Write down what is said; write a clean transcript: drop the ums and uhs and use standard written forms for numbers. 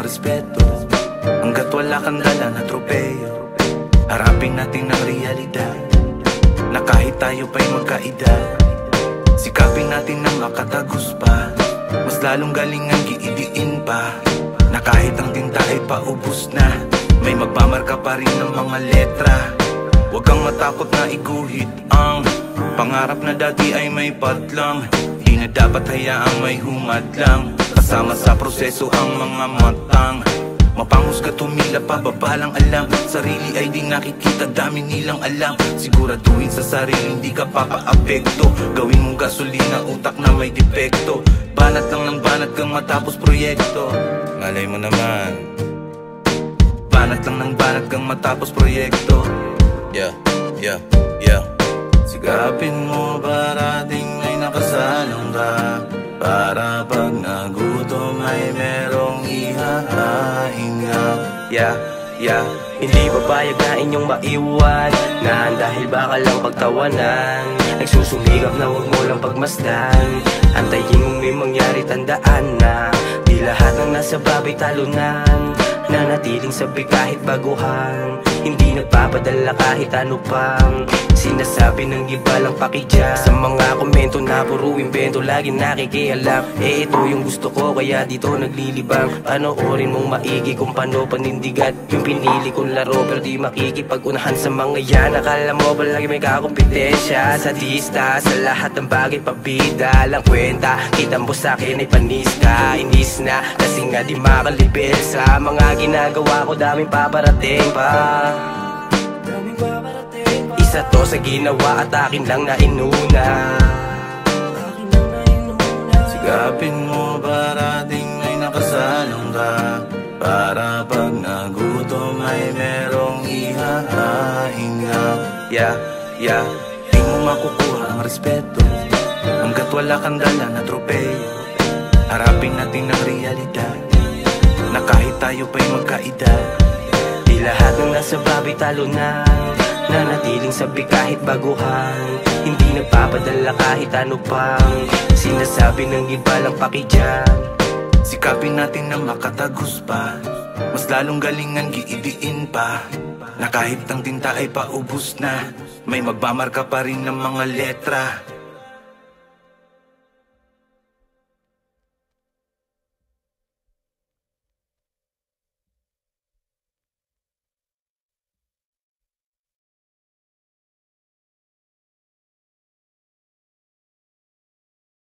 respeto. Hanggat wala kang dala na tropeyo, harapin natin ang realidad na kahit tayo pa'y magkaedad, sikapin natin na makatagos pa. Mas lalong galingan giidiin pa, na kahit ang tinta ay paubos na, may magmamarka pa rin ng mga letra. Huwag kang matakot na iguhit ang pangarap na dati ay may patlang. Di na dapat hayaang may humadlang, kasama sa proseso ang mga matang. Mapanghusga tumila pababa lang alam, sarili ay di nakikita, dami nilang alam. Siguraduhin sa sarili hindi ka papaapekto, gawin mong gasolina utak na may depekto. Banat lang ng banat kang matapos proyekto, malay mo naman. Banat lang ng banat kang matapos proyekto. Yeah, yeah, yeah. Sigapin mo parating may nakasalang ka, para pag nagutom ay merong ihahain ka. Yeah, yeah. Hindi papayag na inyong maiwan na dahil baka lang pagtawanan. Nagsusumikap na huwag mo lang pagmasdan, antayin mong may mangyari, tandaan na di lahat ng nasa babay talunan. Nanatiling sabi kahit baguhan, hindi nagpapadala kahit ano pang sinasabi ng iba lang pakidya. Sa mga komento na puro invento, lagi nakikialam. Ito yung gusto ko kaya dito naglilibang. Panoorin mong maigi kung paano panindigan yung pinili kong laro, pero di makikipag-unahan sa mga yan. Akala mo palagi may kakompetensya, sadista sa lahat ng bagay, pabida lang kwenta. Kita mo sa'kin ay panis ka, inis na kasi nga di makalibel sa mga ginagawa ko, daming paparating pa. Isa to sa ginawa at akin lang na inuna. Sigapin mo parating may nakasalang ka, para pag nagutom ay merong ihahain ka. Yeah, yeah. Di mo makukuha ang respeto hanggat wala kang dala na tropeyo. Harapin natin ang realidad na kahit tayo pa'y magkaedad, di lahat ng nasa babay talunan. Nanatiling sabi kahit baguhan, hindi nagpapadala kahit ano pang sinasabi ng iba lang pakidyan. Sikapin natin na makatagos pa, mas lalong galingan giidiin pa, na kahit ang tinta ay paubos na, may magmamarka pa rin ng mga letra.